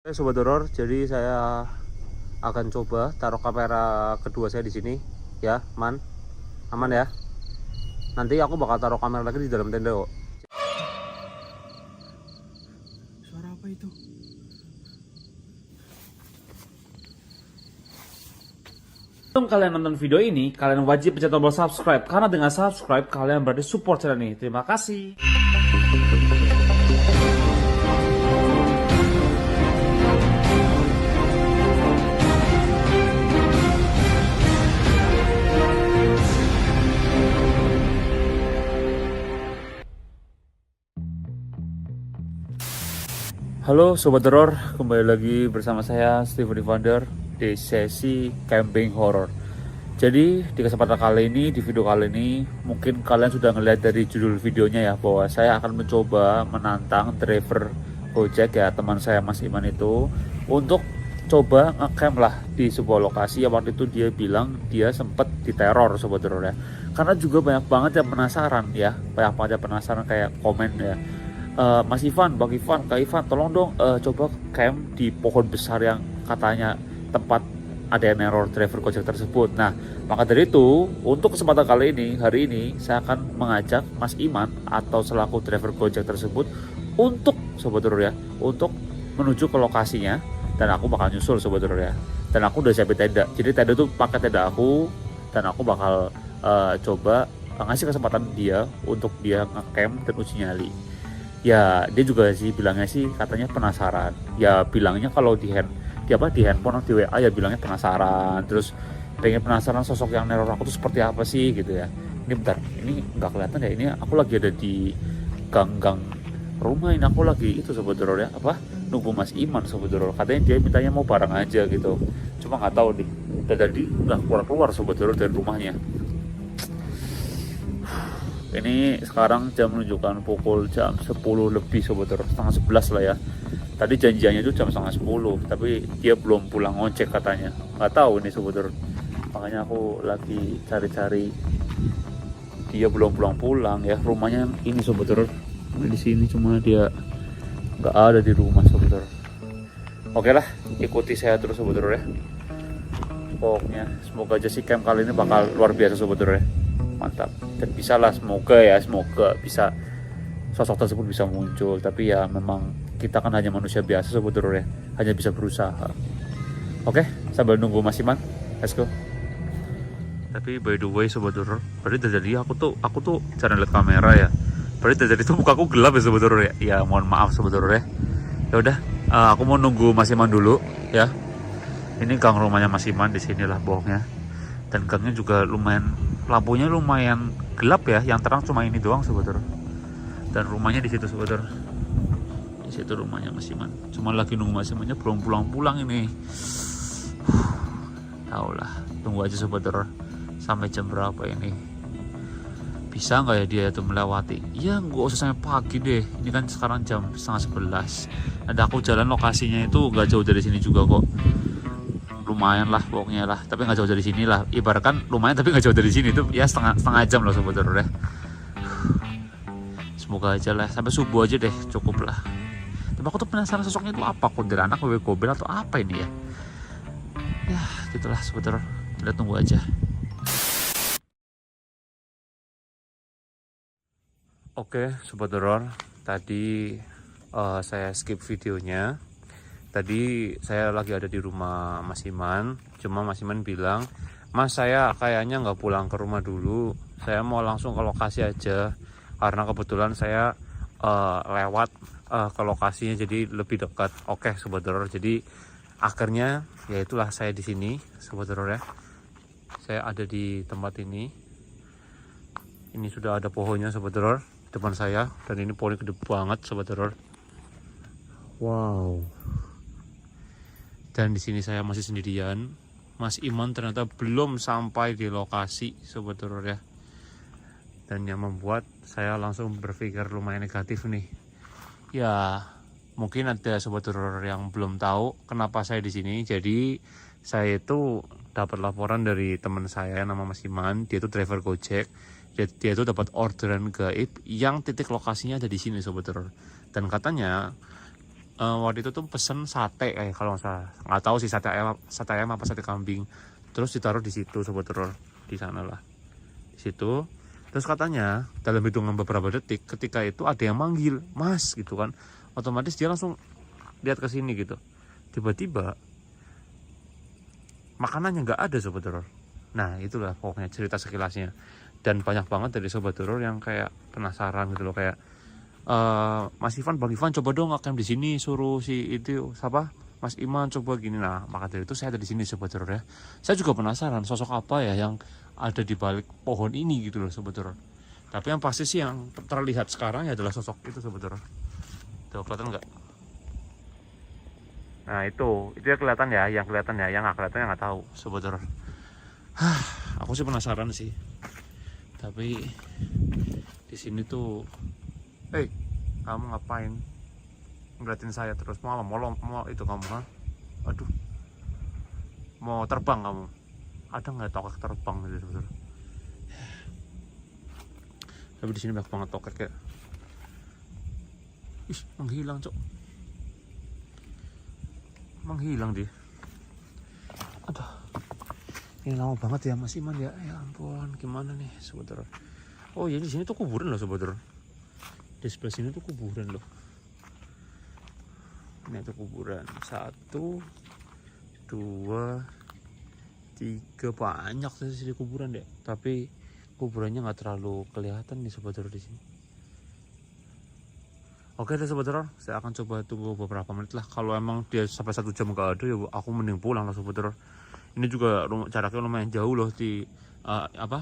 Sobat Horor, jadi saya akan coba taruh kamera kedua saya di sini, ya, aman ya. Nanti aku bakal taruh kamera lagi di dalam tenda kok. Suara apa itu? Sebelum kalian nonton video ini, kalian wajib pencet tombol subscribe karena dengan subscribe kalian berarti support channel ini. Terima kasih. Halo Sobat Horor, kembali lagi bersama saya Steven Evander di sesi camping horror. Jadi di kesempatan kali ini, di video kali ini, mungkin kalian sudah ngeliat dari judul videonya ya, bahwa saya akan mencoba menantang driver Gojek ya, teman saya Mas Iman itu, untuk coba ngecamp lah di sebuah lokasi yang waktu itu dia bilang dia sempat diteror Sobat Horor ya. Karena juga banyak banget yang penasaran ya, banyak banget yang penasaran kayak komen ya. Mas Ivan, Bang Ivan, Kak Ivan, tolong dong coba camp di pohon besar yang katanya tempat ada yang neror driver Gojek tersebut. Nah, maka dari itu, untuk kesempatan kali ini, hari ini, saya akan mengajak Mas Iman atau selaku driver Gojek tersebut untuk, Sobat Horor ya, untuk menuju ke lokasinya, dan aku bakal nyusul Sobat Horor ya. Dan aku udah siapin tenda, jadi tenda itu pakai tenda aku, dan aku bakal coba ngasih kesempatan dia untuk dia ngecamp dan uji nyali. Ya dia juga sih bilangnya sih katanya penasaran, ya bilangnya kalau di handphone atau di WA ya bilangnya penasaran, terus penasaran sosok yang neror aku tuh seperti apa sih gitu ya. Ini bentar, ini nggak kelihatan ya, ini aku lagi ada di gang-gang rumah, ini aku lagi itu Sobat Horor ya, apa, nunggu Mas Iman Sobat Horor, katanya dia mintanya mau bareng aja gitu, cuma nggak tahu nih, tadi udah keluar Sobat Horor dari rumahnya. Ini sekarang jam menunjukkan pukul jam 10 lebih Sobat Horor, setengah 11 lah ya. Tadi janjiannya itu jam setengah 10, tapi dia belum pulang ngojek katanya. Nggak tahu ini Sobat Horor. Makanya aku lagi cari-cari. Dia belum pulang-pulang ya. Rumahnya ini Sobat Horor. Di sini cuma dia nggak ada di rumah Sobat Horor. Oke lah, ikuti saya terus Sobat Horor ya. Pokoknya semoga aja sih camp kali ini bakal luar biasa Sobat Horor ya. Mantap, dan bisa lah, semoga bisa sosok tersebut bisa muncul. Tapi ya memang kita kan hanya manusia biasa Sobat Horor ya, hanya bisa berusaha. Oke, sambil nunggu Mas Iman, let's go. Tapi by the way Sobat Horor, berarti dari tadi aku tuh jarang lihat kamera ya. Berarti dari tadi tuh mukaku gelap ya Sobat Horor ya. Ya mohon maaf Sobat Horor ya. Ya udah, aku mau nunggu Mas Iman dulu ya. Ini gang rumahnya Mas Iman, di sinilah bohongnya. Dan gangnya juga lumayan, lampunya lumayan gelap ya, yang terang cuma ini doang Sobat Horor. Dan rumahnya di situ Sobat Horor. Di situ rumahnya Mas Iman. Cuma lagi nunggu Mas Imannya belum pulang-pulang ini. Tahu lah, tunggu aja Sobat Horor. Sampai jam berapa ini? Bisa nggak ya dia itu melewati? Ya nggak usah sampai pagi deh. Ini kan sekarang jam setengah 11. Ada aku jalan lokasinya itu nggak jauh dari sini juga kok. Lumayan lah pokoknya lah, tapi nggak jauh dari sini lah, ibaratkan lumayan tapi nggak jauh dari sini, itu ya setengah jam loh Sobat Horor ya. Semoga aja lah sampai subuh aja deh, cukup lah. Tapi aku tuh penasaran sosoknya itu apa, kuntilanak, bebek gobel atau apa ini ya. Ya gitulah Sobat Horor, kita tunggu aja. Oke Sobat Horor, tadi saya skip videonya. Tadi saya lagi ada di rumah Mas Iman, cuma Mas Iman bilang, Mas saya kayaknya nggak pulang ke rumah dulu, saya mau langsung ke lokasi aja, karena kebetulan saya lewat ke lokasinya jadi lebih dekat. Oke Sobat Horor, jadi akhirnya ya itulah saya di sini Sobat Horor ya, saya ada di tempat ini. Ini sudah ada pohonnya Sobat Horor depan saya, dan ini pohonnya gede banget Sobat Horor. Wow. Dan di sini saya masih sendirian. Mas Iman ternyata belum sampai di lokasi Sobat Horor ya. Dan yang membuat saya langsung berpikir lumayan negatif nih. Ya, mungkin ada Sobat Horor yang belum tahu kenapa saya di sini. Jadi saya itu dapat laporan dari teman saya nama Mas Iman, dia itu driver Gojek. Dia itu dapat orderan gaib yang titik lokasinya ada di sini Sobat Horor. Dan katanya waktu itu tuh pesen sate kayak kalau nggak salah, nggak tahu sih sate ayam apa sate kambing, terus ditaruh di situ Sobat Horor, di sana lah, di situ. Terus katanya dalam hitungan beberapa detik ketika itu ada yang manggil Mas gitu kan, otomatis dia langsung lihat ke sini gitu, tiba-tiba makanannya nggak ada Sobat Horor. Nah itulah pokoknya cerita sekilasnya, dan banyak banget dari Sobat Horor yang kayak penasaran gitu loh, kayak Mas Ivan, Bang Ivan coba dong ngecamp di sini, suruh si itu siapa Mas Iman coba gini. Nah maka dari itu saya ada di sini Sobat Horor ya. Saya juga penasaran sosok apa ya yang ada di balik pohon ini gitu loh Sobat Horor. Tapi yang pasti sih yang terlihat sekarang ya adalah sosok itu Sobat Horor. Tuh kelihatan nggak? Nah itu ya kelihatan ya, yang kelihatan ya, yang nggak kelihatan nggak tahu Sobat Horor. Aku sih penasaran sih. Tapi di sini tuh, kamu ngapain ngeliatin saya terus? Mau itu kamu, ha? Aduh, mau terbang kamu? Ada nggak tokek terbang gitu Sobat Horor? Tapi di sini banyak banget tokek ya. Ih, menghilang cok, menghilang dia. Aduh, ini lama banget ya Mas Iman ya. Ya ampun, gimana nih Sobat Horor? Oh ya, di sini tuh kuburan loh Sobat Horor. Di sebelah sini tuh kuburan loh. Ini tuh kuburan 1, 2, 3, banyak sih kuburan deh. Tapi kuburannya nggak terlalu kelihatan nih Sobat Horor di sini. Oke deh Sobat Horor, saya akan coba tunggu beberapa menit lah. Kalau emang dia sampai 1 jam nggak ada ya aku mending pulang lah Sobat Horor. Ini juga jaraknya lumayan jauh loh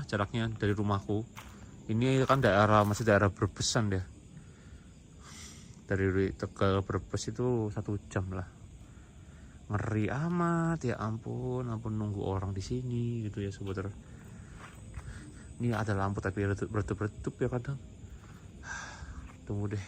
jaraknya dari rumahku. Ini kan masih daerah Berbesan deh. Dari Tegal Brebes itu 1 jam lah. Ngeri amat ya ampun nunggu orang di sini gitu ya Sobat Horor. Ini ada lampu tapi redup ya kadang. Tunggu deh.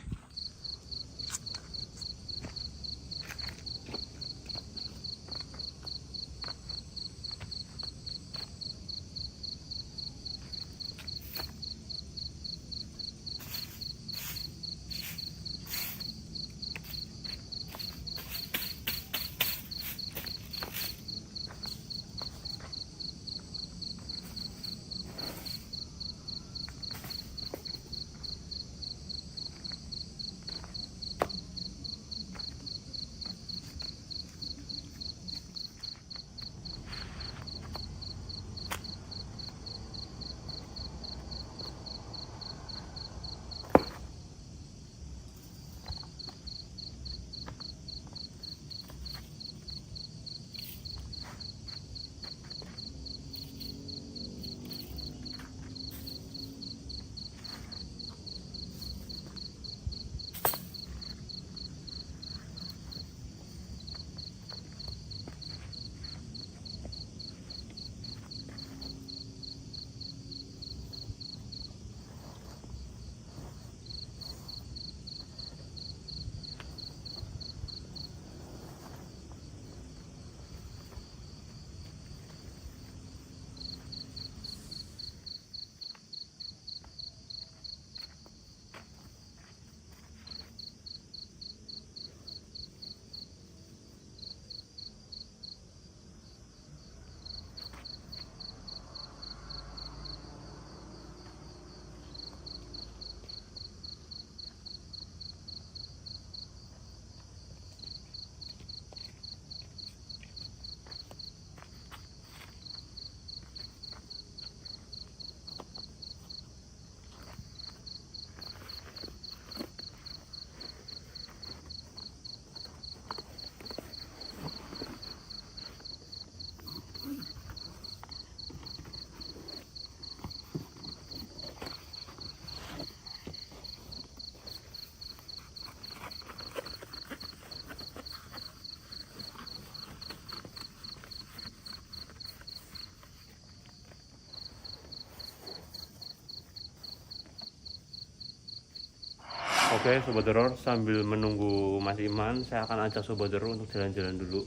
Oke Sobat Horor, sambil menunggu Mas Iman, saya akan ajak Sobat Horor untuk jalan-jalan dulu.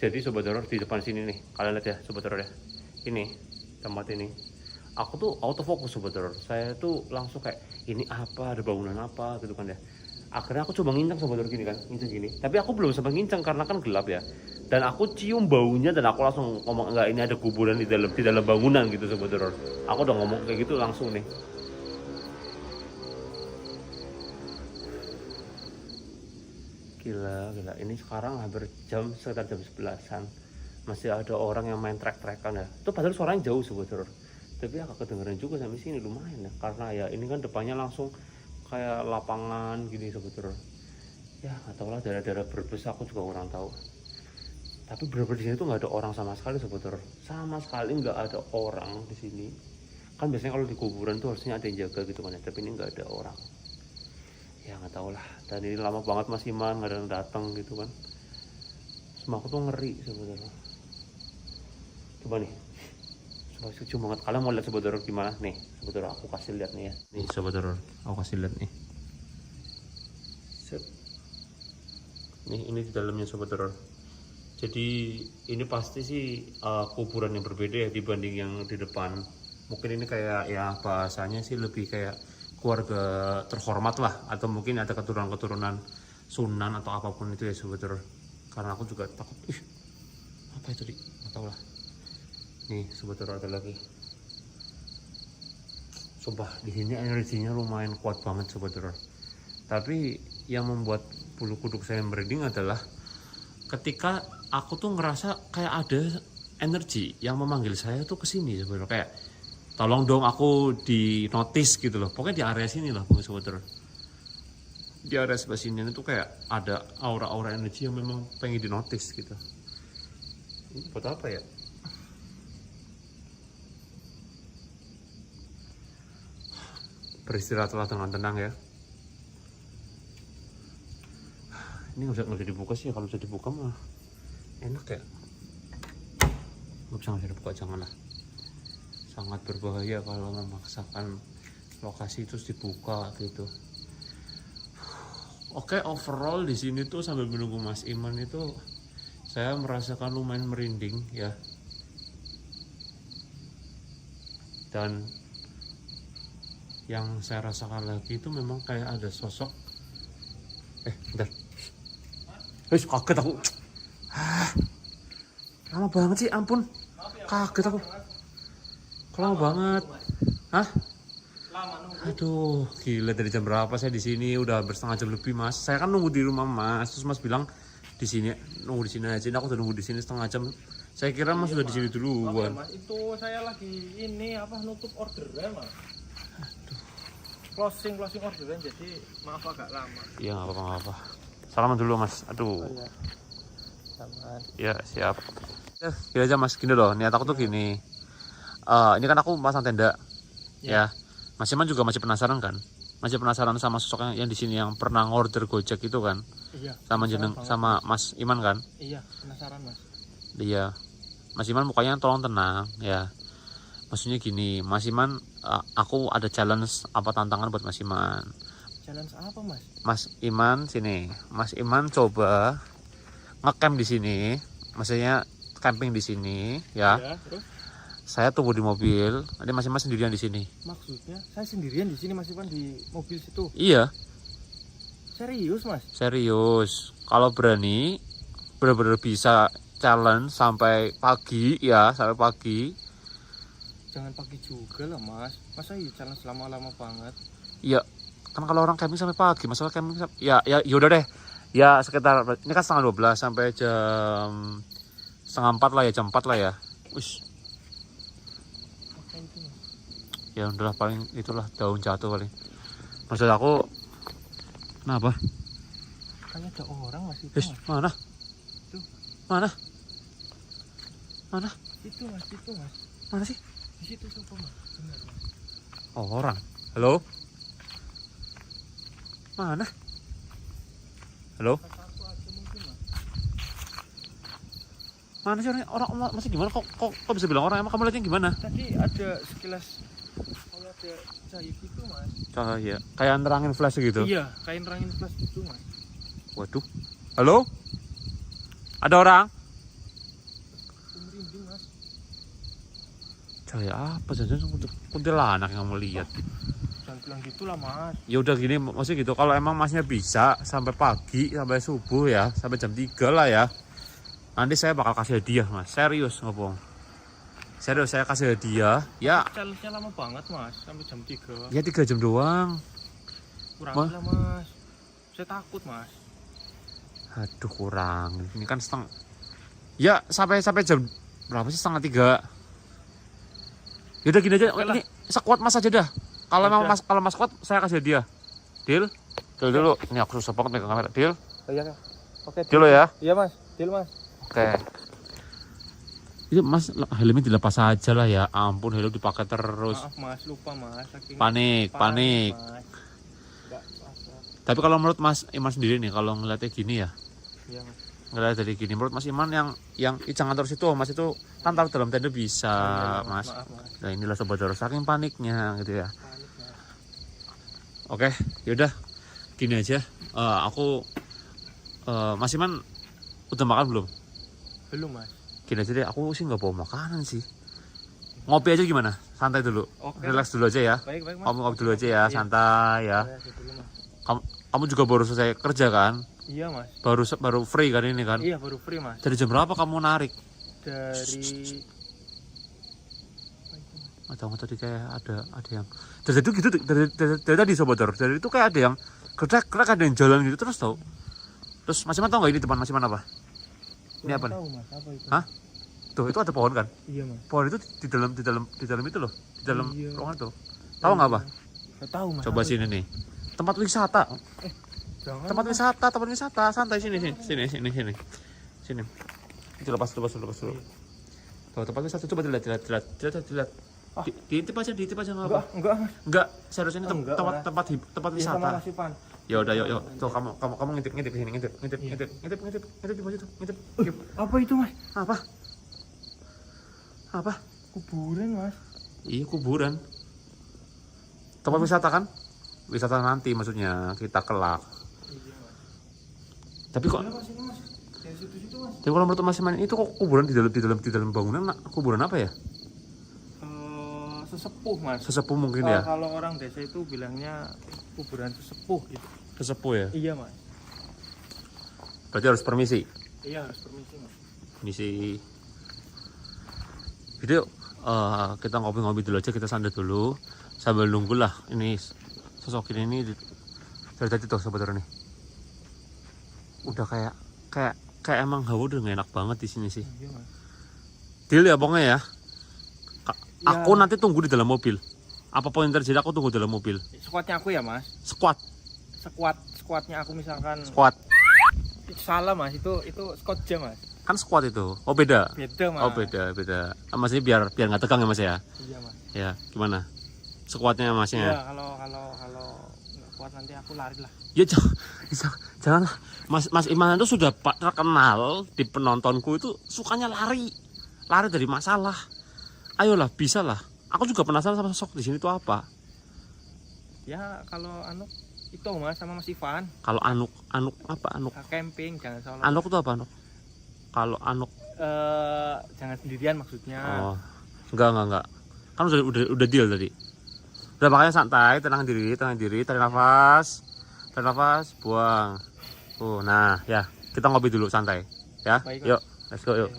Jadi Sobat Horor di depan sini nih, kalian lihat ya Sobat Horor ya. Ini tempat ini. Aku tuh autofokus Sobat Horor. Saya tuh langsung kayak ini apa, ada bangunan apa gitu kan ya. Akhirnya aku coba ngincang sobat gini kan, ngincang gini. Tapi aku belum sempat ngincang karena kan gelap ya. Dan aku cium baunya dan aku langsung ngomong enggak, ini ada kuburan di dalam bangunan gitu sobat horor. Aku udah ngomong kayak gitu langsung nih. Gila. Ini sekarang hampir sekitar jam 11-an. Masih ada orang yang main trek-trekan ya. Itu padahal suaranya jauh sobat horor. Tapi agak kedengeran juga sampai sini lumayan ya. Karena ya ini kan depannya langsung kayak lapangan gini sobat horor. Ya nggak tahu lah, daerah-daerah Brebes aku juga kurang tahu. Tapi bener-bener di sini tuh nggak ada orang sama sekali sobat horor. Sama sekali nggak ada orang di sini. Kan biasanya kalau di kuburan tuh harusnya ada yang jaga gitu kan ya. Tapi ini nggak ada orang. Ya nggak tahu lah. Dan ini lama banget Mas Iman nggak ada yang datang gitu kan. Semua aku tuh ngeri sobat horor. Coba nih. Setuju banget. Kalian mau lihat sobat horor gimana nih? Sobat horor aku kasih lihat nih ya. Nih sobat horor, aku kasih lihat nih. Set. Nih ini di dalamnya sobat horor. Jadi ini pasti sih kuburan yang berbeda ya dibanding yang di depan. Mungkin ini kayak ya bahasanya sih lebih kayak keluarga terhormat lah, atau mungkin ada keturunan-keturunan Sunan atau apapun itu ya sobat horor. Karena aku juga takut. Apa itu di? Nggak tahu lah. Nih sobat horor ada lagi. Sumpah di sini energinya lumayan kuat banget sobat horor. Tapi yang membuat bulu kuduk saya merinding adalah ketika aku tuh ngerasa kayak ada energi yang memanggil saya tuh ke sini sobat horor. Kayak tolong dong aku di notice gitu loh. Pokoknya di area sini lah sobat horor. Di area sebelah sini itu kayak ada aura-aura energi yang memang pengen di notice gitu. Ini buat apa ya? Beristirahatlah dengan tenang ya. Ini nggak bisa dibuka sih. Kalau bisa dibuka mah enak ya. Nggak bisa dibuka, janganlah. Sangat berbahaya kalau memaksakan lokasi itu dibuka gitu. Oke, overall di sini tuh sambil menunggu Mas Iman itu saya merasakan lumayan merinding ya. Dan yang saya rasakan lagi itu memang kayak ada sosok bentar. Kaget aku. Lama banget sih, ampun. Kaget aku. Lama banget. Hah? Aduh, gila, dari jam berapa saya di sini? Udah setengah jam lebih, Mas. Saya kan nunggu di rumah Mas. Terus Mas bilang di sini, nunggu di sini aja. Aku udah nunggu di sini setengah jam. Saya kira Mas sudah di sini duluan. Mas, itu saya lagi ini nutup orderan, Mas. Closing orderan, jadi maaf agak lama. Iya, nggak apa-apa. Salaman dulu Mas. Aduh. Ya, siap. Ya, gini aja Mas, gini loh. Niat aku tuh gini. Ini kan aku pasang tenda. Ya. Mas Iman juga masih penasaran kan? Masih penasaran sama sosok yang di sini yang pernah ngorder Gojek itu kan? Iya. Sama Mas Iman kan? Iya, penasaran Mas. Iya. Mas Iman mukanya tolong tenang ya. Maksudnya gini, Mas Iman, aku ada challenge apa tantangan buat Mas Iman. Challenge apa Mas? Mas Iman sini. Mas Iman coba ngecamp di sini. Maksudnya camping di sini ya. Ya, terus? Saya tunggu di mobil. Nanti Mas Iman sendirian di sini. Maksudnya saya sendirian di sini Mas Iman di mobil situ. Iya. Serius Mas? Serius. Kalau berani, benar-benar bisa challenge sampai pagi ya, sampai pagi. Jangan pagi juga lah Mas. Masa iya challenge lama-lama banget? Iya. Kan kalau orang camping sampai pagi, masalah camping ya udah deh. Ya sekitar ini kan setengah 12 sampai jam setengah 4 lah ya, jam 4 lah ya. Wis. Apa itu Mas? Ya udahlah, paling itulah daun jatuh paling. Maksud aku kenapa? Kayaknya ada orang Mas itu. Mas. Mana? Tuh. Mana? Mana? Itu Mas, itu Mas. Mana sih? Di situ siapa Mas? Benar Mas. Oh, orang. Halo? Mana? Halo? Satu aja mungkin Mas. Mana sih orang masih gimana? Kok bisa bilang orang? Emang kamu lihatnya gimana? Tadi ada sekilas kayak ada cahaya gitu Mas. Cahaya. Kayak nerangin flash gitu. Iya, kayak nerangin flash gitu Mas. Waduh. Halo? Ada orang? Merinding Mas. Cahaya apa? Jangan kuntilanak yang mau lihat. jangan bilang gitu lah mas. Ya udah gini, maksudnya gitu. Kalau emang masnya bisa sampai pagi, sampai subuh ya, sampai jam 3 lah ya. Nanti saya bakal kasih hadiah mas, serius ngomong. Serius saya kasih hadiah. Ya, Challenge-nya lama banget mas, sampai jam 3. ya 3 jam doang. Kurang lah mas. Saya takut mas. Aduh kurang. Ini kan setengah. Ya sampai jam berapa sih, setengah 3. Yaudah gini aja. Oke lah. Ini sekuat mas aja dah. Kalau emang Udah. kalau mas kuat saya kasih hadiah. Deal? Deal dulu. Ini aku susah banget megang kamera. Deal? Oh, iya. Oke. Deal lo ya. Iya mas. Deal mas. Oke. Itu mas helmnya dilepas aja lah ya. Ampun helm dipakai terus. Maaf mas, lupa mas. Saking Panik. Mas. Nggak, Tapi kalau menurut mas Iman sendiri nih, kalau ngeliatnya gini ya. iya mas. Ngeliat dari gini, menurut mas Iman yang jangan terus itu mas itu kan taruh dalam tenda bisa Iya, mas. Maaf mas. Nah inilah sobat horor saking paniknya gitu ya. Panik mas. Oke, yaudah gini aja. Mas Iman udah makan belum? Belum mas. Gini aja deh, aku sih nggak bawa makanan sih. Ngopi aja gimana? Santai dulu. Oke. Relax dulu aja ya. Baik mas. Ngopi dulu aja ya, Iya. santai ya. Iya, dulu, mas. Kamu juga baru selesai kerja kan? Iya mas. Baru free kan ini kan? Iya baru free mas. Dari jam berapa kamu narik? Dari Atau tadi kayak ada yang dari itu gitu dari tadi sobat horor. Dari itu kayak ada yang gerak ada yang jalan gitu terus tau. Terus Mas Iman tau nggak ini depan Mas Iman apa? Ini apa nih? Tahu mas, apa itu? Hah? Tuh itu ada pohon kan? Iya mas. Pohon itu di dalam itu loh, di dalam Iya. ruangan tuh. Tahu nggak apa? Nggak tahu mas. Coba apa sini nih. Tempat wisata. itu? Jangan. Tempat wisata, santai sini. Sini. Itu lepas dulu. Tuh tempat wisata coba dilihat. Diintip aja nggak apa? Enggak mas. Enggak, serius ini Enggak, Mas. tempat Iya wisata. sama Mas Ivan. Ya udah yuk. Tuh kamu ngintip di sini, ngintip di bawah situ, ngintip. Yuk. Apa itu mas? Apa? Kuburan mas. Iya kuburan. Tempat wisata kan? Wisata nanti maksudnya kita kelak. Iya mas. Tapi kok Mas ini mas. Dari situ mas. tapi kalau menurut Mas Iman itu kok kuburan di dalam bangunan kuburan apa ya? Sesepuh mas. Sesepuh mungkin ya. Kalau orang desa itu bilangnya kuburan sesepuh gitu. Sesepuh ya. Iya mas. Berarti harus permisi. Iya harus permisi mas. Misi video kita ngopi-ngopi dulu aja, kita santai dulu sambil nunggu lah ini sosok ini dari tadi tuh sebenarnya nih udah kayak emang hawa udah gak enak banget di sini sih. Iya mas. Deal ya pokoknya ya. Ya. Aku nanti tunggu di dalam mobil. Apapun yang terjadi aku tunggu di dalam mobil. Squadnya aku ya mas. Squadnya aku misalkan. Squad Salah mas, itu squad jam mas. kan squad itu. Oh beda. Beda mas. Oh beda. Maksudnya biar nggak tegang ya mas ya. Iya mas. Ya gimana? Squadnya masnya. Iya kalau nggak kuat nanti aku lari lah. Ya jangan Mas Iman itu sudah terkenal di penontonku itu sukanya lari dari masalah. Ayolah bisa lah. Aku juga penasaran sama sosok di sini itu apa. Ya kalau itu mas sama Mas Ivan. Kalau Anuk apa Anuk? Camping jangan salah. Anuk itu apa Anuk? Kalau Anuk Jangan sendirian maksudnya. oh enggak. Kan udah deal tadi. Udah makanya santai, tenang diri, tarik nafas, buang. Nah ya kita ngopi dulu santai ya. Baik, Yuk, let's go yuk.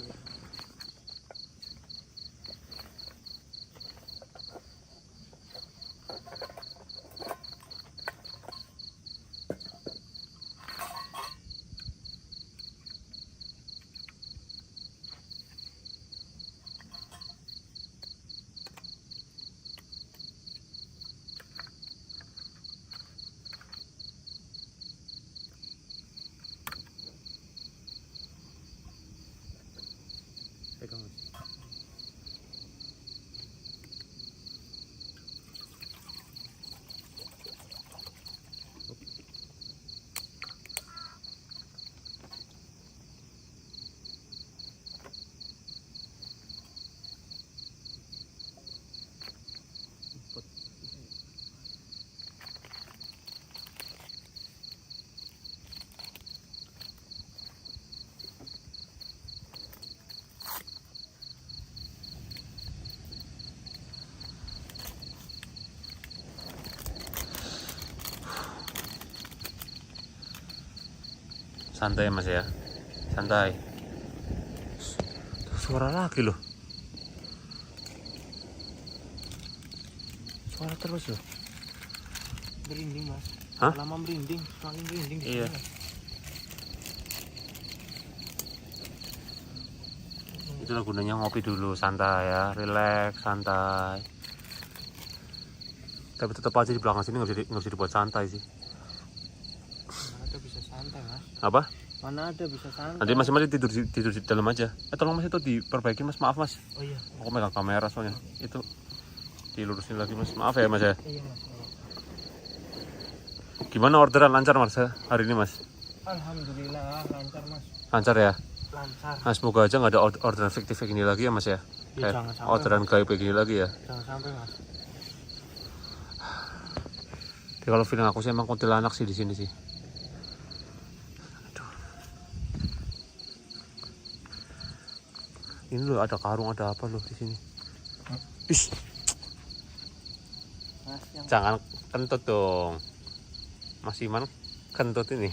Santai Mas ya. Santai. Suara lagi loh. Suara terus loh. Merinding Mas. Hah? Lama merinding, semakin merinding di Iya. sini, Mas. Itulah gunanya ngopi dulu, santai ya, relax, santai. Tapi tetap aja di belakang sini nggak bisa dibuat santai sih. Mana ada bisa santai Mas? Apa? Mana ada bisa santai? Nanti masing-masing tidur di dalam aja. Tolong Mas itu diperbaiki Mas, maaf Mas. Oh iya. Aku megang kamera soalnya. Itu dilurusin lagi Mas. Maaf ya Mas ya. Iya Mas. Gimana orderan lancar Mas hari ini Mas? Alhamdulillah lancar Mas. Lancar ya? Lancar. Nah, semoga aja nggak ada orderan fiktif kayak gini lagi ya Mas ya. Ya, jangan sampai, Orderan gaib kayak gini lagi ya. Jangan sampai Mas. Tapi kalau feeling aku sih emang kuntilanak sih di sini sih. Aduh. Ini loh ada karung, ada apa loh di sini. Ish, Mas yang jangan kentut dong. Mas Iman kentut ini.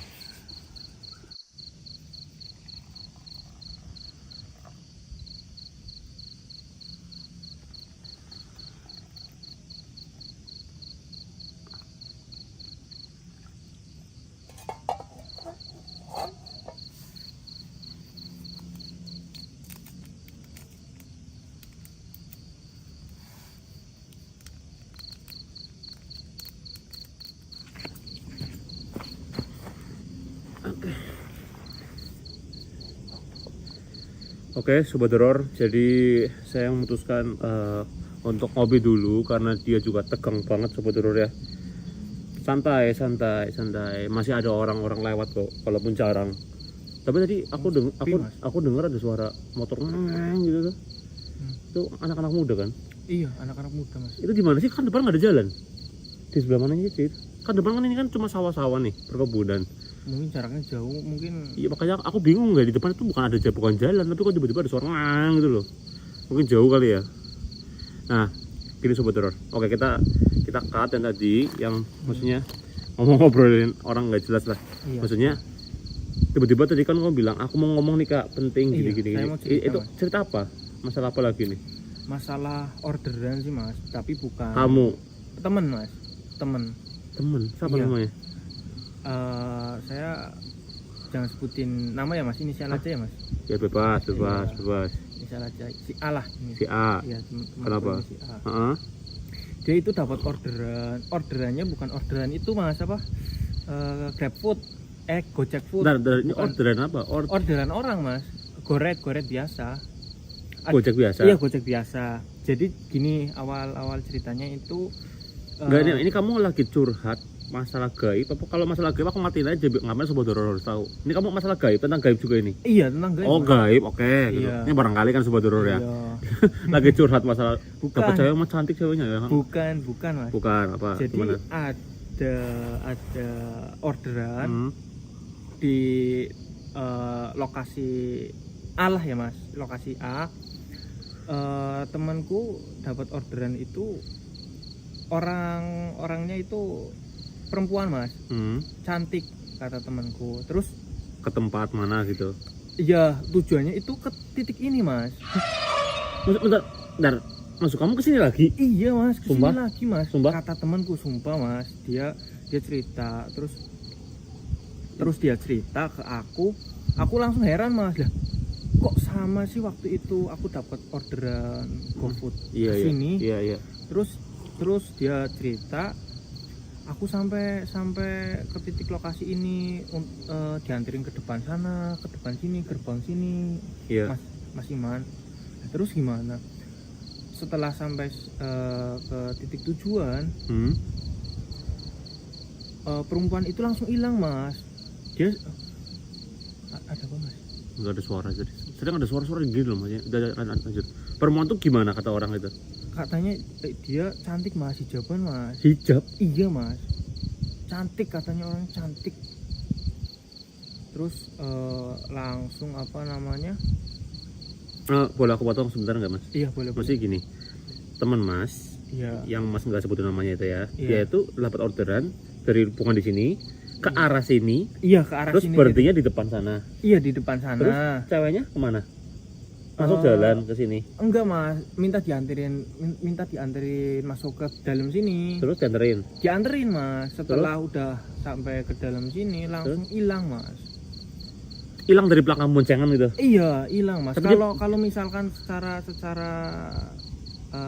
Oke, Sobat Horor, jadi saya memutuskan untuk ngopi dulu karena dia juga tegang banget Sobat Horor ya. Santai. Masih ada orang-orang lewat kok, walaupun jarang. Tapi tadi aku dengar ada suara motor ngeng gitu tuh. Itu anak-anak muda kan? Iya, anak-anak muda Mas. Itu di mana sih? Kan depan nggak ada jalan. Di sebelah mananya sih? Kan depan kan ini kan cuma sawah-sawah nih, perkebunan. Mungkin jaraknya jauh, mungkin. Iya makanya aku bingung nggak di depan itu bukan jalan tapi kok tiba-tiba ada suara ngang gitu loh. Mungkin jauh kali ya. Nah, gini Sobat Horor. Oke, kita cut yang tadi yang maksudnya ngobrolin orang nggak jelas lah. Iya. Maksudnya tiba-tiba tadi kan kamu bilang aku mau ngomong nih Kak, penting Iya, gini. saya mau cerita, Itu Mas. cerita apa? Masalah apa lagi nih? Masalah orderan sih Mas, tapi bukan. Kamu Temen Mas, temen. siapa Iya. namanya? Saya jangan sebutin nama ya Mas, inisial aja ya Mas. Ya bebas. Inisial aja, si A lah ini. Si A. Iya, teman-teman Kenapa? si A. Heeh. Dia itu dapat orderannya bukan orderan itu Mas, apa? GrabFood, Gojek Food. Ini Bukan. orderan apa? Orderan orang Mas, goret biasa. Gojek biasa. Iya, Gojek biasa. Jadi gini, awal ceritanya itu Enggak, ini kamu lagi curhat masalah gaib apa? Kalau masalah gaib aku matiin aja, ngapain Sobat Horor harus tahu. Ini kamu masalah gaib, tentang gaib juga ini. Iya, tentang gaib. Oh Mas. gaib, oke. Gitu. Iya. Ini barangkali kan Sobat Horor ya. Iya. Lagi curhat masalah Bukan. dapat cewek mah cantik ceweknya ya. Bukan Mas. Bukan apa? Jadi Gimana? ada orderan di lokasi A lah ya Mas, lokasi A. Temanku dapat orderan itu orangnya itu perempuan Mas, cantik kata temanku. Terus Ke tempat mana gitu? iya, tujuannya itu ke titik ini Mas. Bentar, masuk kamu kesini lagi? Iya Mas, kesini Sumpah? lagi Mas. Sumpah? Kata temanku, sumpah Mas, dia cerita terus dia cerita ke aku langsung heran Mas, lah kok sama sih waktu itu aku dapat orderan GoFood kesini. Iya. Terus dia cerita aku sampai ke titik lokasi ini, dianterin ke depan sana, ke depan sini, gerbang sini. Iya. Mas Iman. Terus gimana? Setelah sampai ke titik tujuan, perempuan itu langsung hilang Mas. Dia ada apa Mas? Enggak ada suara jadi. Sedang ada suara-suara gini loh Mas. Udah lanjut. Perempuan tuh gimana kata orang itu? Katanya dia cantik Mas, hijaban Mas. Hijab. Iya Mas, cantik, katanya orang cantik. Terus langsung apa namanya? Boleh aku potong sebentar nggak Mas? Iya boleh. Masih gini, teman Mas, Iya. yang Mas nggak sebutin namanya itu ya, Iya. dia itu dapat orderan dari bukan di sini, ke arah sini. Iya, ke arah Terus sini. berhentinya di depan sana. Iya, di depan sana. Terus ceweknya kemana? Masuk Eh, jalan ke sini. Enggak mas, minta dianterin masuk ke dalam sini. Terus dianterin. Dianterin mas, setelah udah sampai ke dalam sini langsung hilang mas. Hilang dari belakang boncengan gitu. Iya hilang mas. Tapi Kalau misalkan secara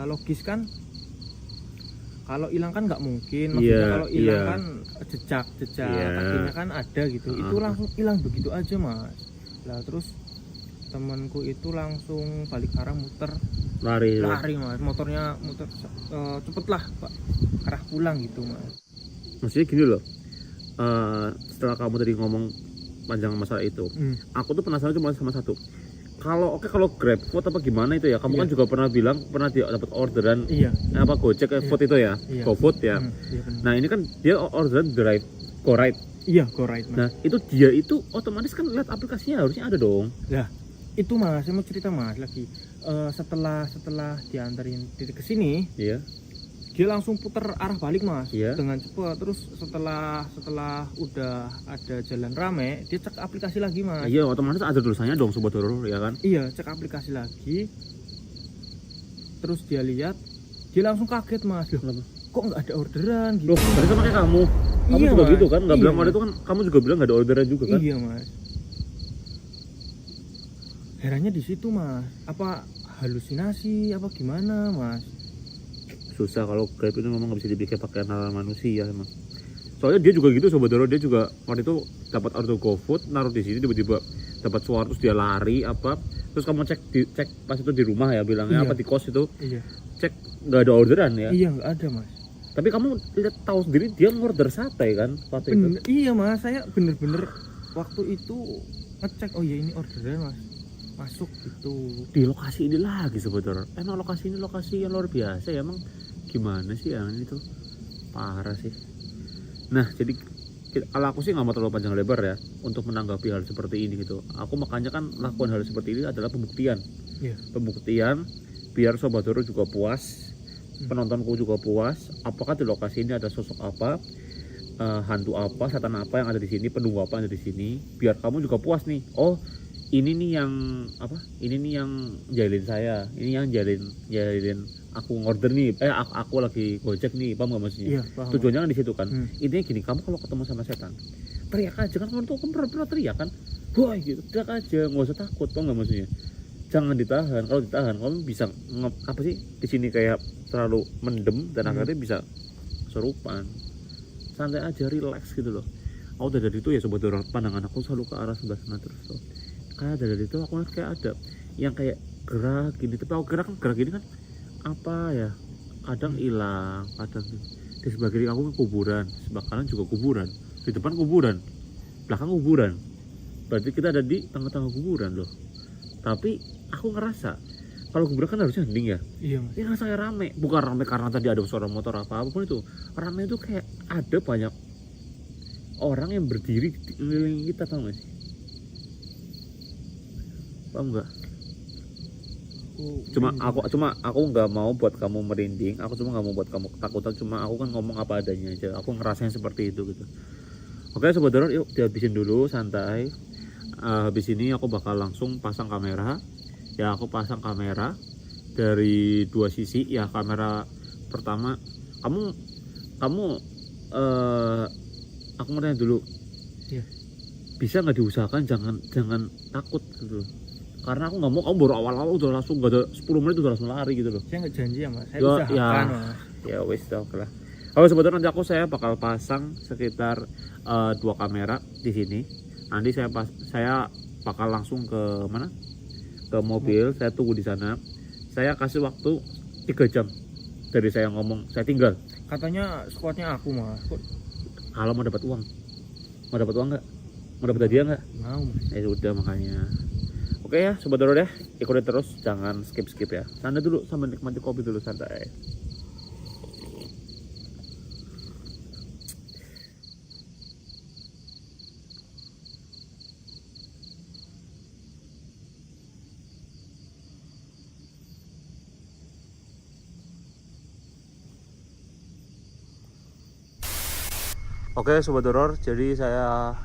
logis kan, kalau hilang kan nggak mungkin. Maksudnya Iya, kalau hilang iya. kan jejak Iya. kakinya kan ada gitu. Itu langsung hilang begitu aja mas. Lah terus temanku itu langsung balik arah muter Lari. lari mas, motornya muter cepet lah pak, arah pulang gitu mas. Maksudnya gini loh. Setelah kamu tadi ngomong panjang masalah itu, aku tuh penasaran cuma sama satu. Kalau kalau GrabFood apa gimana itu ya? Kamu kan juga pernah bilang pernah dapat orderan apa Gojek food itu ya, GoFood ya. Iya, bener. Nah ini kan dia orderan drive GoRide. Iya go right mas. Nah itu dia itu otomatis kan lihat aplikasinya harusnya ada dong. Lah itu mas, saya mau cerita mas lagi. Setelah dianterin ke sini, Iya. dia langsung puter arah balik mas, Iya. dengan cepat. Terus setelah udah ada jalan rame, dia cek aplikasi lagi mas. Iya otomatis ada tulisannya dong sobat horor ya kan. Iya, cek aplikasi lagi. Terus dia lihat, dia langsung kaget mas. Loh, Kenapa? kok nggak ada orderan gitu? Loh, berarti sama kayak kamu. Kamu Iya, juga Mas. gitu kan? Nggak Iya, bilang waktu Mas. itu kan kamu juga bilang nggak ada orderan juga kan? Iya mas. Herannya di situ mas. Apa halusinasi? Apa gimana mas? Susah kalau Grab itu memang nggak bisa dibikin pakai nalar manusia emang. Soalnya dia juga gitu sobat horor, dia juga waktu itu dapat order GoFood, naruh di sini tiba-tiba dapat suara terus dia lari apa. Terus kamu cek pas itu di rumah ya bilangnya Iya. apa di kos itu, Iya. cek nggak ada orderan ya. Iya nggak ada mas. Tapi kamu lihat tahu sendiri dia ngorder sate kan waktu itu. Iya mas, saya bener-bener waktu itu ngecek. Oh iya ini orderan mas. Masuk gitu. Di lokasi ini lagi sobat horor. Emang lokasi ini lokasi yang luar biasa ya, emang gimana sih yang itu parah sih. Nah jadi kalau aku sih nggak mau terlalu panjang lebar ya untuk menanggapi hal seperti ini gitu. Aku makanya kan lakukan hal seperti ini adalah pembuktian. Iya. Pembuktian biar sobat horor juga puas, penontonku juga puas. Apakah di lokasi ini ada sosok apa, hantu apa, setan apa yang ada di sini, penunggu apa yang ada di sini. Biar kamu juga puas nih. Oh ini nih yang apa? Ini nih yang jalin saya. Ini yang jalin aku ngorder nih. Aku lagi Gojek nih. Paham nggak maksudnya? Iya paham. Tujuannya kan di situ kan. Hmm. Intinya gini, kamu kalau ketemu sama setan, teriak aja kan. Kamu tuh pernah teriak kan? Wah gitu, teriak aja, nggak usah takut. Paham nggak maksudnya? Jangan ditahan. Kalau ditahan, kamu bisa apa sih? Di sini kayak terlalu mendem dan akhirnya bisa serupan. Santai aja, relax gitu loh. Aku dari itu ya sobat horor, pandangan aku selalu ke arah sebelah sana terus tuh. Kayak dari itu aku lihat kayak ada yang kayak gerak gini, tapi aku gerak gini kan apa ya? Kadang hilang, kadang di sebelah kiri aku kuburan, sebelah kanan juga kuburan, di depan kuburan, belakang kuburan. Berarti kita ada di tengah-tengah kuburan loh. Tapi aku ngerasa kalau kuburan kan harusnya hening ya. Iya mas. Ini ngerasa kayak rame, bukan rame karena tadi ada suara motor apa apapun itu. Rame itu kayak ada banyak orang yang berdiri di keliling kita, tau gak sih? Paham nggak? Cuma aku nggak mau buat kamu merinding, aku cuma nggak mau buat kamu ketakutan, cuma aku kan ngomong apa adanya aja, aku ngerasain seperti itu gitu. Oke sobat horor, yuk dihabisin dulu santai. Habis ini aku bakal langsung pasang kamera. Ya aku pasang kamera dari dua sisi ya. Kamera pertama, kamu aku mau tanya dulu. Iya. Bisa nggak diusahakan jangan takut gitu loh. Karena aku nggak mau kamu baru awal-awal udah langsung nggak ada 10 menit udah langsung lari gitu loh. Saya nggak janji ya mas. Saya Ya, usahakan mas. Ya wes oke lah. Kalau sebetulnya nanti saya bakal pasang sekitar 2 kamera di sini. Nanti saya bakal langsung ke mana? Ke mobil. Saya tunggu di sana. Saya kasih waktu 3 jam dari saya ngomong. Saya tinggal. Katanya squadnya aku mas. Kok Kalau mau dapat uang nggak? Mau dapat hadiah nggak? mau mas? Ya sudah makanya. Oke ya sobat horor ya, ikutin terus, jangan skip ya. Santai dulu sambil nikmati kopi dulu santai. Oke sobat horor, jadi saya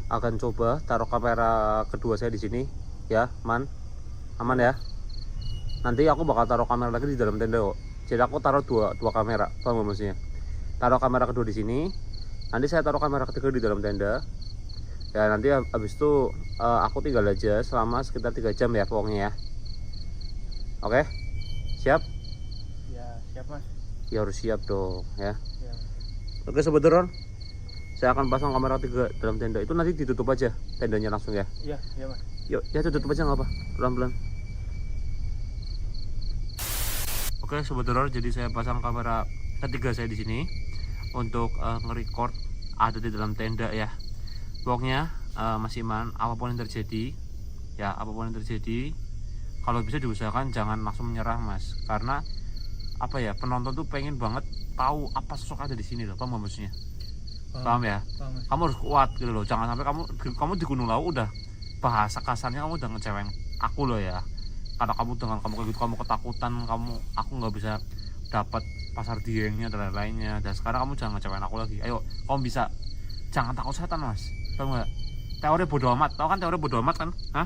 akan coba taruh kamera kedua saya di sini ya, aman ya. Nanti aku bakal taruh kamera lagi di dalam tenda kok. Jadi aku taruh dua kamera, paham gak maksudnya? Taruh kamera kedua di sini, nanti saya taruh kamera ketiga di dalam tenda. Ya nanti habis itu aku tinggal aja selama sekitar 3 jam ya pokoknya ya. Oke, siap? Ya siap mas. Ya harus siap dong ya. Ya. Oke sobat horor, saya akan pasang kamera 3 dalam tenda. Itu nanti ditutup aja tendanya langsung ya. Iya mas. Yuk, ya tutup aja nggak apa, pelan-pelan. Oke sobat horor, jadi saya pasang kamera ketiga saya di sini untuk nge-record ada di dalam tenda ya. Pokoknya Mas Iman, apapun yang terjadi ya, apapun yang terjadi, kalau bisa diusahakan jangan langsung menyerah Mas, karena apa ya, penonton tuh pengen banget tahu apa sosok ada di sini loh, paham maksudnya? Paham ya? Paham, mas. Kamu harus kuat gitu loh, jangan sampai kamu di Gunung Lawu udah bahasa kasarnya kamu udah ngeceweng aku loh ya. Karena kamu dengan kamu kayak gitu, kamu ketakutan, aku nggak bisa dapat pasar diengnya dan lain-lainnya. Dan sekarang kamu jangan ngecewain aku lagi. Ayo, kamu bisa, jangan takut setan mas, paham nggak? Teori bodo amat, tau kan teori bodo amat kan? Hah?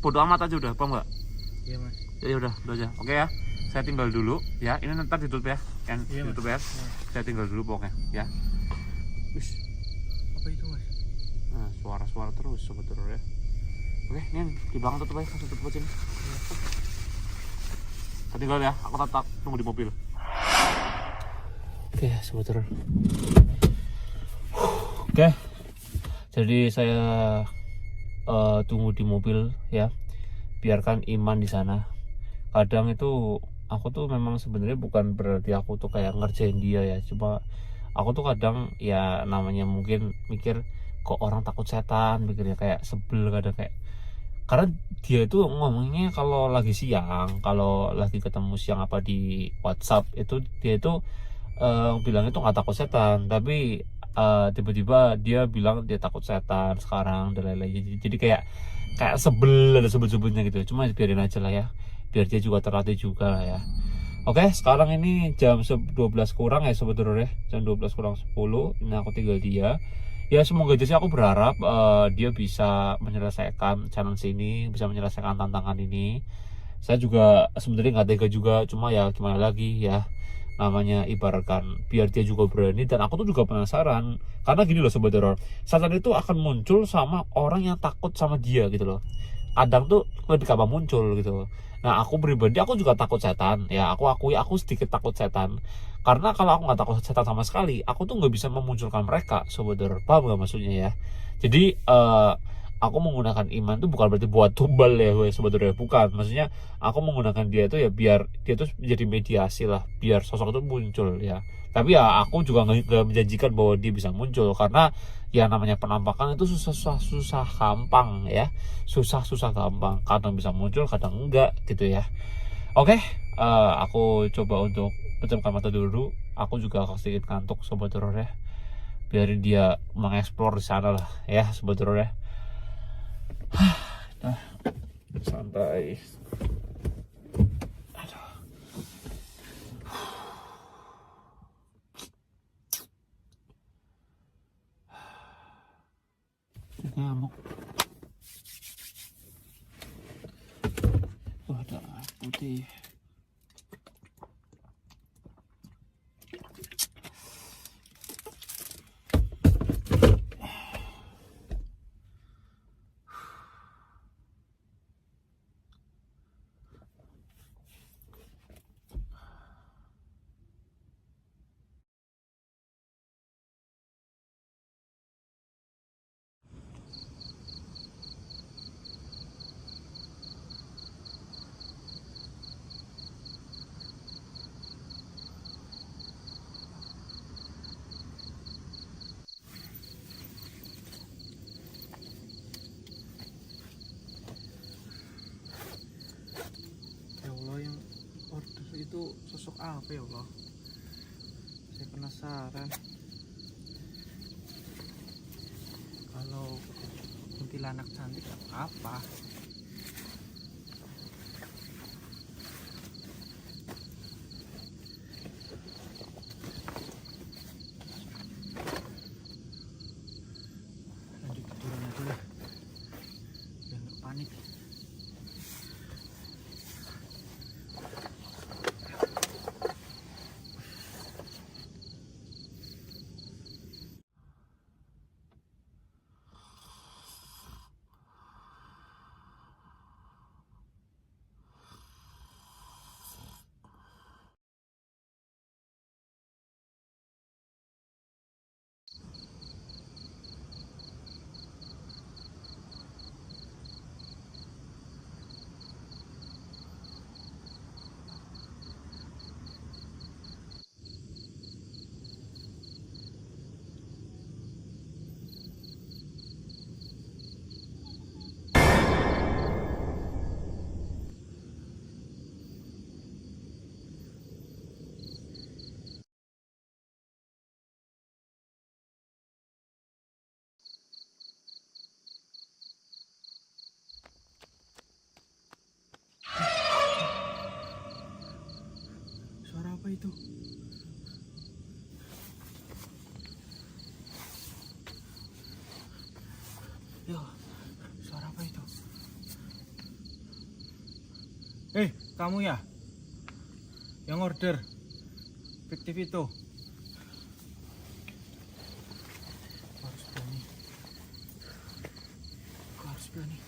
Bodo amat aja udah, paham nggak? Iya mas. Ya udah, itu aja. Oke ya, saya tinggal dulu ya. Ini nanti ditutup ya, kan? Iya, Ditutup ya. Saya tinggal dulu pokoknya ya. Ush. Apa itu mas? Nah, suara-suara terus sebetulnya ya. Oke, ini di belakang tutup aja, langsung tutup aja nih. Saya tinggal ya, aku tetap tunggu di mobil. Oke, sebetulnya. Oke, jadi saya tunggu di mobil ya. Biarkan Iman di sana. Kadang itu aku tuh memang sebenarnya bukan berarti aku tuh kayak ngerjain dia ya. Cuma aku tuh kadang ya namanya mungkin mikir kok orang takut setan, mikirnya kayak sebel kadang kayak, karena dia itu ngomongnya kalau lagi siang, kalau lagi ketemu siang apa di WhatsApp itu dia itu bilang itu nggak takut setan, tapi tiba-tiba dia bilang dia takut setan sekarang dan lain-lain. Jadi kayak sebel, ada sebel-sebelnya gitu. Cuma biarin aja lah ya, biar dia juga terlatih juga lah ya. Oke, sekarang ini jam 12 kurang ya sebetulnya, jam 12 kurang 10. Ini aku tinggal dia. Ya semoga aja sih, aku berharap dia bisa menyelesaikan challenge ini, bisa menyelesaikan tantangan ini. Saya juga sebenarnya nggak tega juga, cuma ya gimana lagi ya, namanya ibaratkan biar dia juga berani. Dan aku tuh juga penasaran, karena gini loh sobat horor, setan itu akan muncul sama orang yang takut sama dia gitu loh. Kadang tuh lebih gampang muncul gitu. Nah aku pribadi, aku juga takut setan ya, aku akui aku sedikit takut setan. Karena kalau aku nggak takut setan sama sekali, aku tuh nggak bisa memunculkan mereka, sobat horor. Paham nggak maksudnya ya? Jadi aku menggunakan iman tuh bukan berarti buat tumbal ya, sobat horor. Bukan, maksudnya aku menggunakan dia itu ya biar dia tuh menjadi mediasi lah, biar sosok itu muncul ya. Tapi ya aku juga nggak menjanjikan bahwa dia bisa muncul, karena ya namanya penampakan itu susah gampang ya, susah gampang. Kadang bisa muncul, kadang enggak gitu ya. Oke, aku coba untuk pejamkan mata dulu. Aku juga agak sedikit ngantuk sobat horor ya. Biarin dia mengeksplor di sana lah ya sobat horor ya. Nah, santai. Aduh. Nyamuk. Tuh ada putih. Ya Allah, yang order itu sosok apa ya Allah? Saya penasaran. Kalau kuntilanak cantik apa? Kamu ya? Yang order fiktif itu. Aku harus berani.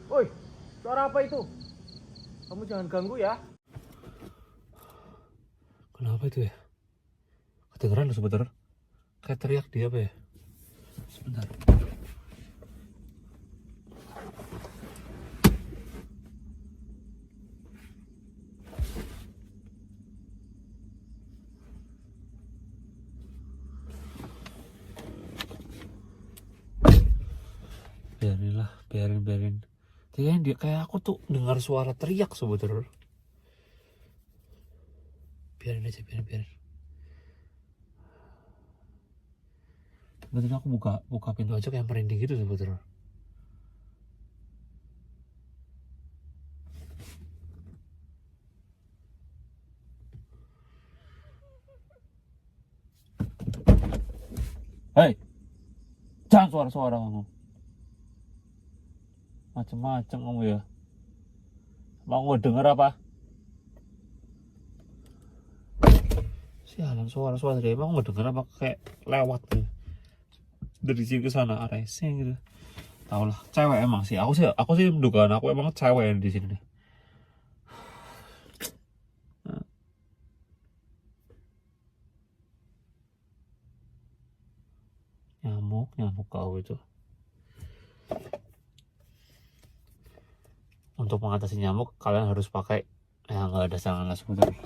Woi, suara apa itu? Kamu jangan ganggu ya. Kenapa itu ya? Kedengeran loh sebentar. Kayak teriak dia apa ya? Sebentar. Biarinlah, biarin. Dia kayak aku tuh dengar suara teriak sebentar. Biarin aja, biarin. Betul aku buka pintu aja kayak merinding gitu sebentar. Hei, jangan suara-suara kamu. Macem-macem kamu ya. Mau denger apa? Sialan suara-suara dari emang mau denger apa kayak lewat gitu. Dari sini ke sana racing gitu. Tahu lah, cewek emang sih. Aku sih menduga aku emang cewek yang di sini nih. Nyamuk kau itu. Untuk mengatasi nyamuk kalian harus pakai nggak ada salah sebetulnya.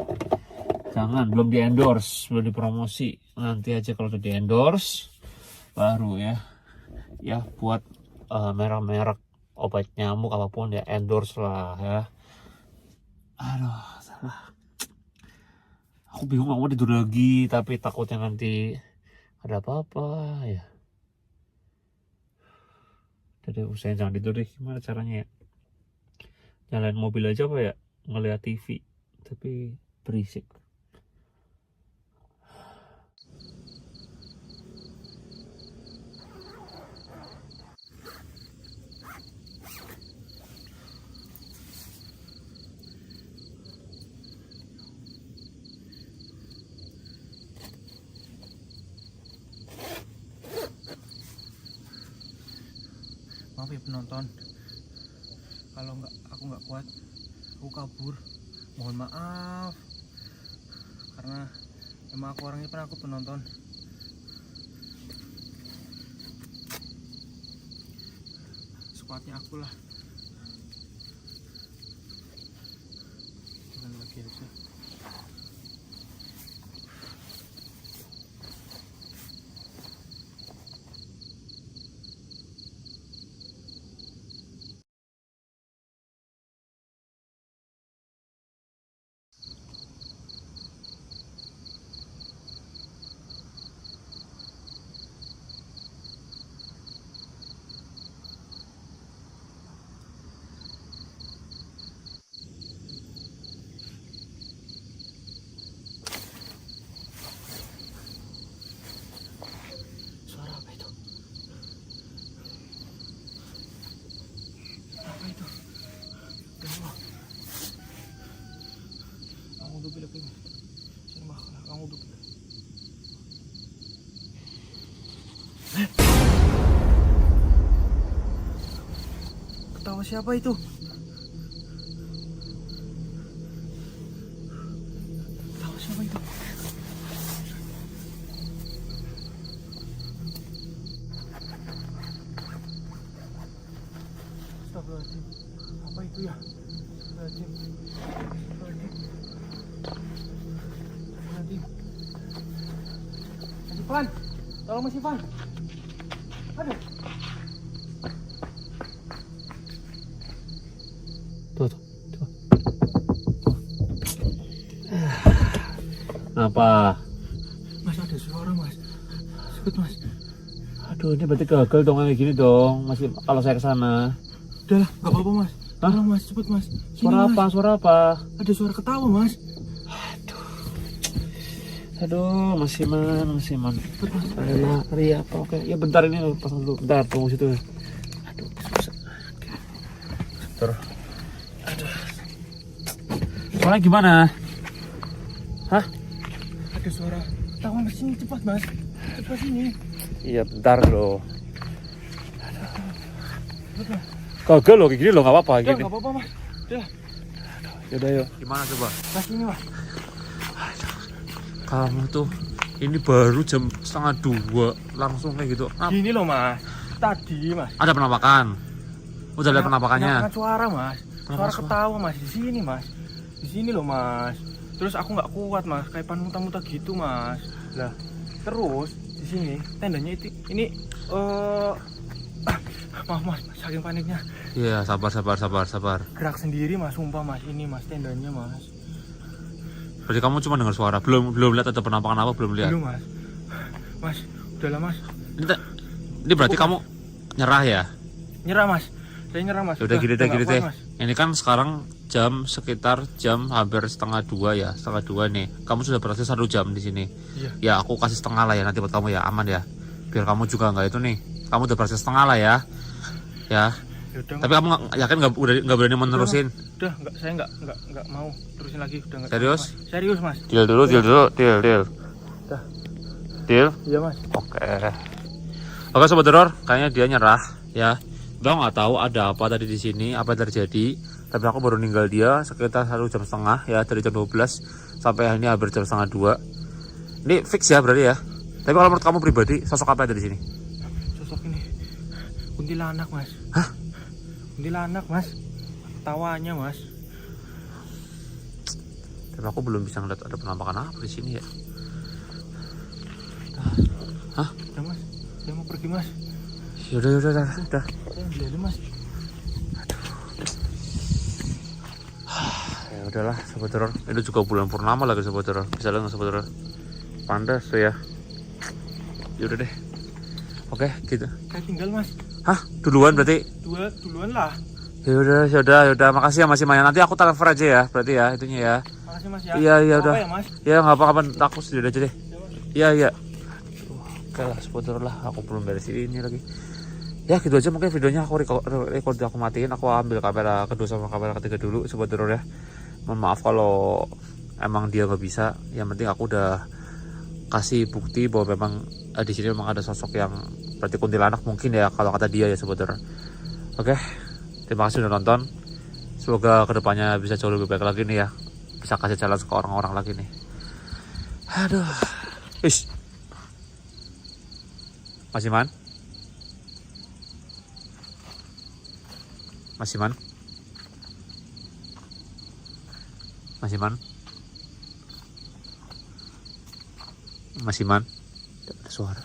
Jangan, belum di endorse, belum dipromosi. Nanti aja kalau udah di endorse baru ya buat merek-merek obat nyamuk apapun ya endorse lah ya. Aduh, salah. Aku bingung mau tidur lagi tapi takutnya nanti ada apa-apa ya. Jadi usahain jangan tidur deh. Gimana caranya ya? Nyalain mobil aja apa ya? Ngeliat TV tapi berisik. Maaf ya penonton, kalau aku nggak kuat, aku kabur. Mohon maaf, karena emang aku orangnya penakut penonton. Sekuatnya aku lah. Jangan lagi aja. Suara apa itu? Apa itu? Ya Allah. A'udzu billahi min syarri ma khalaq. A'udzu billahi. Ketawa siapa itu? Ketawa siapa itu? Astagfirullahaladzim. Apa itu ya? Astagfirullahaladzim. Mas Ivan, tolong Mas Ivan. Aduh. Tuh. Apa? Mas, suara mas. Cepet mas. Aduh, ini berarti gagal dong kayak gini dong. Masih kalau saya ke sana. Udah lah, nggak apa-apa mas. Hah? Tolong mas, cepet mas. Sini, Suara mas. apa? Suara apa? Ada suara ketawa mas. Aduh, masih man. Lari apa? Oke, ya bentar ini pasang dulu. Bentar, tunggu situ. Aduh, susah. Oke. Bentar. Aduh. Suaranya gimana? Hah? Ada suara ketawa mas, sini cepat mas. Cepat sini. Iya, bentar loh. Cepet mas. Gagal loh, kayak gini loh, nggak apa-apa Udah gini. nggak apa-apa mas. Udah. Yaudah, yuk. Gimana coba? Mas ini mas. Kamu tuh ini baru jam 1:30 langsung kayak gitu. Gini loh mas. Tadi mas. Ada penampakan. Udah lihat penampakannya. Penampakan suara mas. Suara Suara? ketawa mas di sini mas. Di sini loh mas. Terus aku nggak kuat mas, kayak muntah-muntah gitu mas. Lah, terus di sini tendanya itu ini maaf mas, saking paniknya Iya, sabar. gerak sendiri mas, sumpah mas. Ini mas tendanya mas. Berarti kamu cuma dengar suara, belum lihat ada penampakan apa, belum lihat. Belum mas. Mas, udahlah mas. Ini berarti kamu nyerah ya? Nyerah mas. Saya nyerah mas. Udah gini deh, nggak kuat, Mas. Ini kan sekarang sekitar jam hampir 1:30 ya, 1:30 nih. Kamu sudah berarti 1 jam di sini. Iya. Ya aku kasih setengah lah ya nanti buat kamu ya, aman ya. Biar kamu juga nggak itu nih. Kamu udah berarti setengah lah ya. Ya. Yaudah, Tapi kamu yakin nggak berani menerusin? udah saya nggak mau terusin lagi, udah nggak. Serius? Mas. Serius mas. Deal dulu. Udah. Deal. Iya mas. Oke sobat teror, kayaknya dia nyerah ya. Bang nggak tahu ada apa tadi di sini, apa yang terjadi. Tapi aku baru ninggal dia sekitar 1,5 jam ya, dari jam 12 sampai ini hampir jam 1:30. Ini fix ya berarti ya. Tapi kalau menurut kamu pribadi, sosok apa yang ada di sini? Sosok ini kuntilanak mas. Hah? Kuntilanak mas. Tawanya mas. Tapi aku belum bisa ngeliat ada penampakan apa di sini ya. Hah? Udah mas. Saya mau pergi mas. Yaudah. Saya beli mas. Ya udahlah sobat teror, ini juga bulan purnama lagi sobat teror. Bisa lihat nggak sobat teror? Pandas tuh ya. Yaudah deh. Oke, gitu. Saya tinggal mas. Hah? Duluan berarti? Duluan lah. Yaudah. Makasih ya Mas Imanya. Nanti aku transfer aja ya, berarti ya itunya ya. Makasih mas ya. Iya Apa udah. ya mas? Ya nggak apa-apa, aku sendiri aja deh. Ya, mas. Iya. Oke lah, spoiler lah. Aku belum beresin ini lagi. Ya gitu aja mungkin videonya. Aku record aku matiin. Aku ambil kamera kedua sama kamera ketiga dulu spoiler ya. Mohon maaf kalau emang dia nggak bisa. Yang penting aku udah kasih bukti bahwa memang di sini memang ada sosok yang berarti kuntilanak mungkin ya kalau kata dia ya spoiler. Oke, terima kasih udah nonton. Semoga kedepannya bisa jauh lebih baik lagi nih ya. Bisa kasih jalan ke orang-orang lagi nih. Aduh. Ish. Mas Iman? Mas Iman? Tidak ada suara.